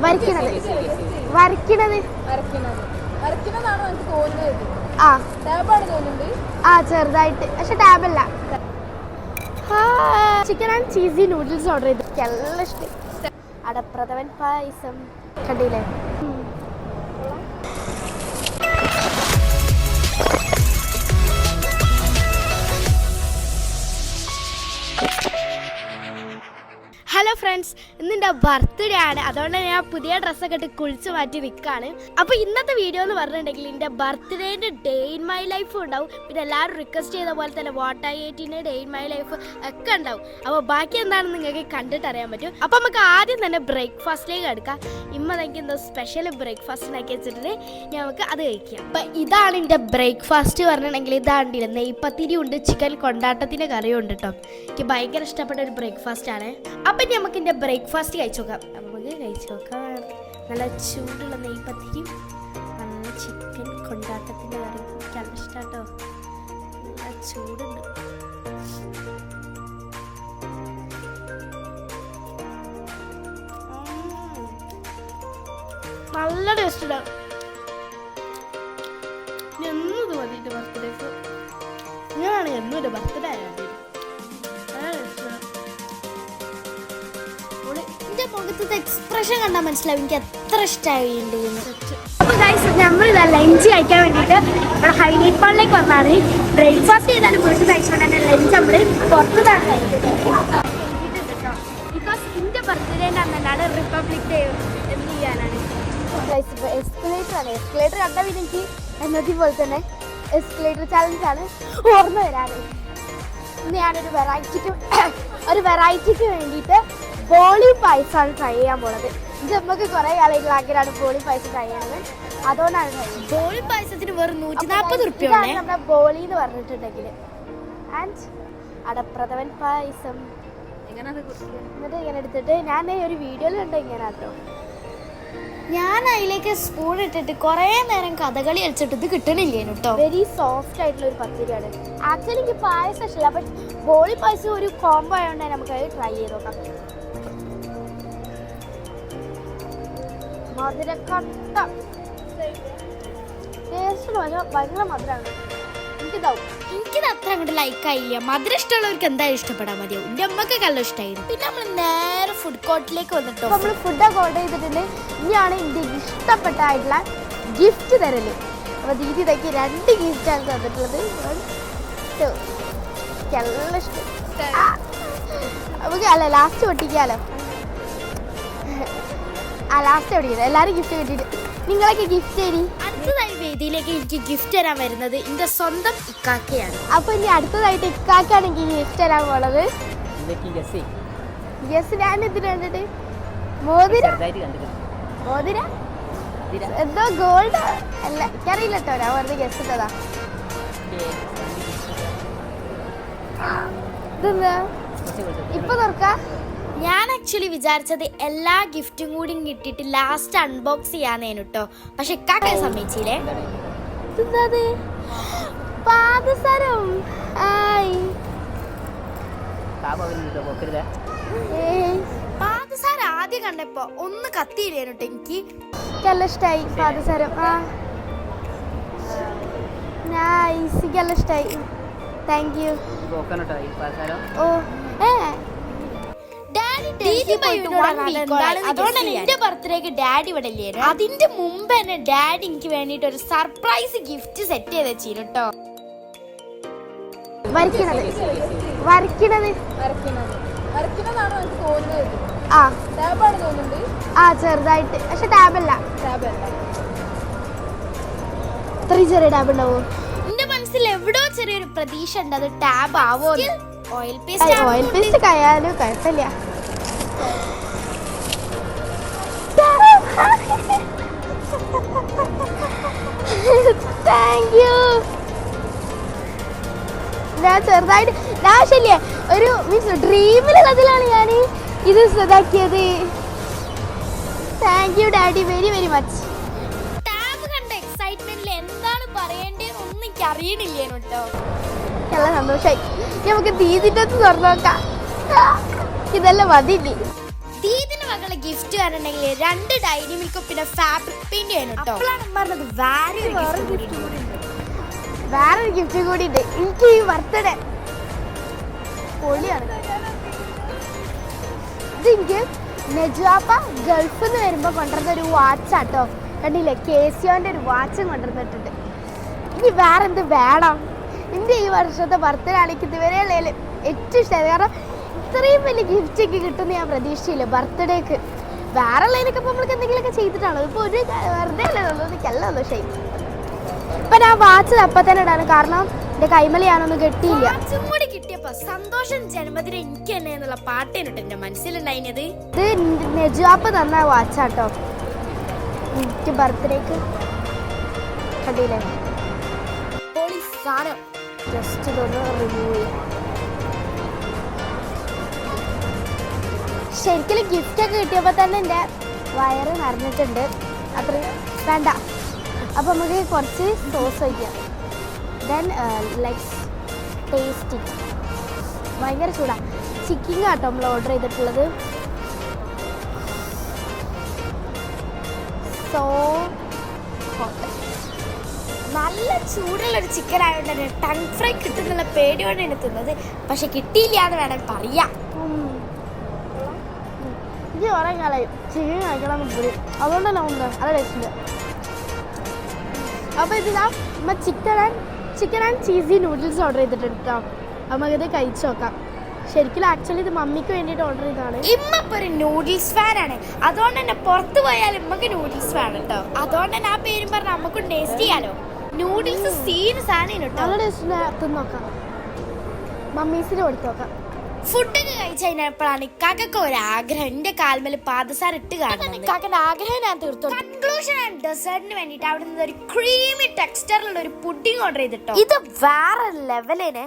വരയ്ക്കണത് വരയ്ക്കണത് വരയ്ക്കുന്നതാണോ എനിക്ക് തോന്നുന്നത്? ആ ടാബാണ് തോന്നുന്നുണ്ട്. ആ ചെറുതായിട്ട്, പക്ഷെ ടാബല്ല. Chicken and cheesy noodles order ചെയ്തു. എല്ലാം ഇഷ്ടം. അടപ്രഥമൻ പായസം കണ്ടില്ലേ? ഹലോ ഫ്രണ്ട്സ്, ഇന്നെൻ്റെ ബർത്ത്ഡേ ആണ്. അതുകൊണ്ട് ഞാൻ പുതിയ ഡ്രസ്സൊക്കെ ഇട്ട് കുളിച്ച് മാറ്റി നിൽക്കുകയാണ്. അപ്പോൾ ഇന്നത്തെ വീഡിയോ എന്ന് പറഞ്ഞിട്ടുണ്ടെങ്കിൽ എൻ്റെ ബർത്ത്ഡേൻ്റെ ഡേ ഇൻ മൈ ലൈഫ് ഉണ്ടാവും. പിന്നെ എല്ലാവരും റിക്വസ്റ്റ് ചെയ്ത പോലെ തന്നെ water 18 day in my life ഒക്കെ ഉണ്ടാവും. അപ്പോൾ ബാക്കി എന്താണെന്ന് നിങ്ങൾക്ക് കണ്ടിട്ട് അറിയാൻ പറ്റും. അപ്പോൾ നമുക്ക് ആദ്യം തന്നെ ബ്രേക്ക്ഫാസ്റ്റിലേക്ക് എടുക്കാം. ഇമ്മതെങ്കിൽ എന്തോ സ്പെഷ്യൽ ബ്രേക്ക്ഫാസ്റ്റ് ഉണ്ടാക്കി വെച്ചിട്ട് നമുക്ക് അത് കഴിക്കാം. അപ്പം ഇതാണ് എൻ്റെ ബ്രേക്ക്ഫാസ്റ്റ് പറഞ്ഞിട്ടുണ്ടെങ്കിൽ. ഇതാണ്ടില്ല, നെയ്പത്തിരി ഉണ്ട്, ചിക്കൻ കൊണ്ടാട്ടത്തിൻ്റെ കറിയും ഉണ്ട് കേട്ടോ. എനിക്ക് ഭയങ്കര ഇഷ്ടപ്പെട്ട ഒരു ബ്രേക്ക്ഫാസ്റ്റ് ആണ്. അപ്പം നമുക്ക് എൻ്റെ ബ്രേക്ക്ഫാസ്റ്റ് കഴിച്ചു നോക്കാം. നമുക്ക് കഴിച്ചു നോക്കാം. നല്ല ചൂടുള്ള നെയ്പത്തിരിയും നല്ല ചിക്കൻ കൊണ്ടാട്ടത്തിൻ്റെ കറി. എനിക്ക് നല്ല ഇഷ്ടം കേട്ടോ. നല്ല ചൂടുണ്ട്. നല്ല ടേസ്റ്റ് ഉണ്ടാവും. എന്നും ഇത് മതി എൻ്റെ ബർത്ത്ഡേക്ക്. ഞാനാണ് എന്നും എൻ്റെ ബർത്ത്ഡേ ആയത്. മുഖത്തെ എക്സ്പ്രഷൻ കണ്ടാൽ മനസ്സിലാവും എനിക്ക് എത്ര ഇഷ്ടമായിട്ടുണ്ട്. അപ്പോൾ ഗൈസ്, നമ്മളിതാ ലഞ്ച് കഴിക്കാൻ വേണ്ടിയിട്ട് നമ്മുടെ ഹൈലൈറ്റ് പാളിലേക്ക് വന്നാണ്. ബ്രേക്ക്ഫാസ്റ്റ് ചെയ്താലും വീട്ടിൽ കഴിച്ചുകൊണ്ട് തന്നെ ലഞ്ച് നമ്മൾ പുറത്തുനിന്നാണ് കഴിക്കുന്നത്. ബിക്കോസ് എൻ്റെ ബർത്ത്ഡേൻ്റെ അന്നാണ് റിപ്പബ്ലിക് ഡേ എന്ത് ചെയ്യാനാണ്. ഗൈസ്, ഇപ്പോൾ എസ്കലേറ്ററാണ്. എസ്കലേറ്റർ കണ്ടാൽ പിന്നെ എനിക്ക് എന്നത്തെ പോലെ തന്നെ എസ്കലേറ്റർ ചാലഞ്ചാണ് ഓർമ്മ വരാറ്. ഇന്ന് ഞാനൊരു വെറൈറ്റിക്ക് വേണ്ടിയിട്ട് ബോളി പായസമാണ് ട്രൈ ചെയ്യാൻ പോണത്. ഇത് നമുക്ക് കുറെ കാലമായിട്ടുള്ള ആഗ്രഹമാണ് ബോളി പായസം ട്രൈ ചെയ്യണത്. അതുകൊണ്ടാണ് ട്രൈ ചെയ്യുന്നത്. ബോളി പായസത്തിന് വെറും 140 രൂപയാണ് നമ്മുടെ ബോളി എന്ന് പറഞ്ഞിട്ടുണ്ടെങ്കിൽ. ആൻഡ് അടപ്രഥമൻ പായസം എന്നിട്ട് ഇങ്ങനെ എടുത്തിട്ട് ഞാൻ ഒരു വീഡിയോയിൽ കണ്ടോ ഇങ്ങനെ കേട്ടോ. ഞാൻ അതിലേക്ക് സ്പൂൺ ഇട്ടിട്ട് കുറേ നേരം കഥകളി കളിച്ചിട്ട് ഇത് കിട്ടണില്ലേനു കേട്ടോ. വെരി സോഫ്റ്റ് ആയിട്ടുള്ള ഒരു പത്തിരിയാണ്. ആക്ച്വലി എനിക്ക് പായസം ഇഷ്ടമില്ല, ബട്ട് ബോളി പായസം ഒരു കോംബോ ആയതുകൊണ്ട് നമുക്ക് അത് ട്രൈ ചെയ്ത് നോക്കാം. മധുരക്കട്ട ടേസ്റ്റ് ഭയങ്കര മധുരമാണ്. എനിക്കിത് അത്ര അങ്ങോട്ട് ലൈക്കായില്ല. മധുരം ഇഷ്ടമുള്ളവർക്ക് എന്തായാലും ഇഷ്ടപ്പെടാൻ മതിയാവും. എൻ്റെ അമ്മക്കൊക്കെ നല്ല ഇഷ്ടമായിരുന്നു. പിന്നെ നമ്മൾ നേരെ ഫുഡ് കോർട്ടിലേക്ക് വന്നിട്ടോ. നമ്മൾ ഫുഡൊക്കെ ഓർഡർ ചെയ്തിട്ടുണ്ട്. ഇനിയാണ് എൻ്റെ ഇഷ്ടപ്പെട്ടായിട്ടുള്ള ഗിഫ്റ്റ് തരല്. അപ്പോൾ ദീദി ഇതൊക്കെ 2 ഗിഫ്റ്റാണ് തന്നിട്ടുള്ളത്. നല്ല ഇഷ്ടം. നമുക്ക് അല്ല ലാസ്റ്റ് പൊട്ടിക്കാലോ. ലാസ്റ്റ് പൊട്ടിക്കുന്നത് എല്ലാവരും ഗിഫ്റ്റ് കിട്ടിയിട്ട് നിങ്ങളൊക്കെ ഗിഫ്റ്റ് തരി. അടുത്തതായി വേദിയിലേക്ക് എനിക്ക് ഗിഫ്റ്റ് തരാൻ വരുന്നത് എൻ്റെ സ്വന്തം ഇക്കാക്കയാണ്. അപ്പൊ ഇനി അടുത്തതായിട്ട് ഇക്കാക്കാണ് എനിക്ക് ഗിഫ്റ്റ് തരാൻ പോണത്. ഞാൻ ഇതിന് കണ്ടിട്ട് മോതിര എന്തോ ഗോൾഡ് അല്ല, എനിക്കറിയില്ല കേട്ടോ. ഞാൻ വെറുതെ ഗസ് ഇട്ടതാ. ഇതെന്താ ഇപ്പൊ തുറക്കാ? ഞാൻ ആക്ച്വലി വിചാരിച്ചത് എല്ലാ ഗിഫ്റ്റും കൂടി കിട്ടിയിട്ട് ലാസ്റ്റ് അൺബോക്സ് ചെയ്യാന്നേനു കേട്ടോ. പക്ഷെ ഇക്കാക്ക സമ്മതിച്ചില്ലേ. പാദസരം പാദസരം ആദ്യം കണ്ടപ്പോ ഒന്ന് കത്തിയില്ലേനു കേട്ടോ. എനിക്ക് നല്ല ഇഷ്ടായി പാദസരം. നല്ല ഇഷ്ടായി. Thank you. ഓ അതുകൊണ്ടാണ് എന്റെ ബർത്ത്ഡേക്ക് ഡാഡി ഇവിടെ ഇല്ലേ. അതിന്റെ മുമ്പ് തന്നെ ഡാഡി എനിക്ക് വേണ്ടിട്ട് ഒരു സർപ്രൈസ് ഗിഫ്റ്റ് സെറ്റ് ചെയ്ത് വെച്ചിരുന്നു കേട്ടോ. ചെറുതായിട്ട്, പക്ഷെ ടാബല്ല. ഇത്രയും ചെറിയ ടാബ് ഉണ്ടാവോ? എന്റെ മനസ്സിൽ എവിടോ ചെറിയൊരു പ്രതീക്ഷ ഉണ്ട് അത് ടാബ് ആവോ. ഓയിൽ പേസ്റ്റ് കയാലും കുഴപ്പമില്ല. Thank you. ഞാൻ ചെറുതായിട്ട് ആവശ്യമില്ലേ ഒരു മീൻസ് ഡ്രീമിലുള്ളതിലാണ് ഞാൻ ഇത് ഇതാക്കിയത്. Thank you daddy, very very much. Tab കണ്ട എക്സൈറ്റ്മെന്റിൽ എന്താണ് പറയേണ്ടതെന്നൊന്നും എനിക്ക് അറിയണില്ലേനു കേട്ടോ. നല്ല സന്തോഷമായി. നമുക്ക് തീതിട്ടത്ത് തുറന്നു നോക്കാം. ഇതെല്ലാം മതി. ദീദിന് മകളെ ഗിഫ്റ്റ് പറഞ്ഞിട്ടുണ്ടെങ്കിൽ 2 ഡൈരി മിൽക്കും പിന്നെ ഫാബ്രിക് പെയിന്റ് ചെയ്യണം കേട്ടോ. അപ്പോഴാണ് പറഞ്ഞത് വേറൊരു ഗിഫ്റ്റ് കൂടി ഉണ്ട്. എനിക്ക് ഈ ബർത്ത്ഡേ പൊളിയാണ്. ഇത് എനിക്ക് നെജാപ്പ ഗൾഫിൽ നിന്ന് വരുമ്പോൾ കൊണ്ടുവരുന്ന ഒരു വാച്ചാട്ടോ. കണ്ടില്ലേ, കേസിയോന്റെ ഒരു വാച്ചും കൊണ്ടുവന്നിട്ടുണ്ട്. ഇനി വേറെന്ത് വേണം? എൻ്റെ ഈ വർഷത്തെ ബർത്ത്ഡേ ആണെങ്കിൽ ഇതുവരെ ഉള്ളതിൽ ഏറ്റവും ഇഷ്ടമായത്. കാരണം ഇത്രയും വലിയ ഗിഫ്റ്റ് ഒക്കെ കിട്ടുമെന്ന് ഞാൻ പ്രതീക്ഷിച്ചില്ല ബർത്ത്ഡേക്ക്. വേറെ ഉള്ളതിനൊക്കെ ഇപ്പോൾ നമ്മൾക്ക് എന്തെങ്കിലുമൊക്കെ ചെയ്തിട്ടാണോ? ഇപ്പോൾ ഒരു വെറുതെ അല്ലേ എനിക്കല്ല സന്തോഷമായി. ഇപ്പം ഞാൻ വാച്ച് അപ്പം തന്നെ ഇടാണ്, കാരണം എൻ്റെ കൈമല ഞാനൊന്നും കെട്ടിയില്ല. വാച്ചും കൂടി കിട്ടിയപ്പോൾ സന്തോഷം ജന്മദിനം എനിക്ക് തന്നെ എന്നുള്ള പാട്ടേനിട്ട് എൻ്റെ മനസ്സിലുണ്ടായിരുന്നത്. ഇത് നെജാപ്പ് തന്ന വാച്ചാട്ടോ എനിക്ക് ബർത്ത്ഡേക്ക്. കണ്ടില്ലേ, സാധനം ജസ്റ്റ് ഇതൊന്ന് റിമൂവ് ചെയ്യാം. ശരിക്കും ഗിഫ്റ്റ് ഒക്കെ കിട്ടിയപ്പോൾ തന്നെ എൻ്റെ വയറ് നിറഞ്ഞിട്ടുണ്ട്. അത്രയും വേണ്ട. അപ്പോൾ നമുക്ക് കുറച്ച് സോസ് വയ്ക്കാം. Then let's taste it. ഭയങ്കര ചൂടാണ്. ചിക്കൻ കേട്ടോ നമ്മൾ ഓർഡർ ചെയ്തിട്ടുള്ളത്. So hot. നല്ല ചൂടുള്ളൊരു ചിക്കൻ ആയതുകൊണ്ട് തന്നെ ടങ് ഫ്രൈ കിട്ടുന്നുള്ള പേടിയോടെ തിന്നത്. പക്ഷെ കിട്ടിയില്ല എന്ന് വേണം പറയാം. ഇത് കുറേ കാലമായി ചിക്കൻ കഴിക്കണം പോലും, അതുകൊണ്ട് തന്നെ ഉണ്ട് നല്ല ടേസ്റ്റുണ്ട്. അപ്പോൾ ഇതിനാ നമ്മൾ chicken and cheesy noodles order ചെയ്തിട്ടുണ്ട് കേട്ടോ. നമുക്കിത് കഴിച്ചു നോക്കാം. ശരിക്കും ആക്ച്വലി ഇത് മമ്മിക്ക് വേണ്ടിയിട്ട് ഓർഡർ ചെയ്തതാണ്. ഇമ്മപ്പോൾ ഒരു നൂഡിൽസ് ഫാനാണ്, അതുകൊണ്ട് തന്നെ പുറത്ത് പോയാൽ ഇമ്മക്ക് നൂഡിൽസ് വേണം കേട്ടോ. അതുകൊണ്ട് തന്നെ ആ പേരും പറഞ്ഞാൽ നമുക്കും ടേസ്റ്റ് ചെയ്യാലോ. നൂഡിൽസ് സീന് സാധനം കേട്ടോ. നല്ല ടേസ്റ്റിന് തിന്നോക്കാം. മമ്മീസിന് കൊടുത്തു നോക്കാം. ഫുഡൊക്കെ കഴിച്ചു കഴിഞ്ഞപ്പോഴാണ് ഇക്കാക്കൊക്കെ ഒരാഗ്രഹം. എന്റെ കാൽമേൽ പാദസാർ ഇട്ട് കാണുന്നത്. ഇക്കാക്കന്റെ ആഗ്രഹം ഞാൻ തീർത്തു. കൺക്ലൂഷൻ ആൻഡ് ഡെസേർട്ടിന് വേണ്ടിയിട്ട് അവിടെ നിന്ന് ഒരു ക്രീമി ടെക്സ്ചറിലുള്ള ഒരു പുഡിംഗ് ഓർഡർ ചെയ്തിട്ടോ. ഇത് വേറെ ലെവലിന്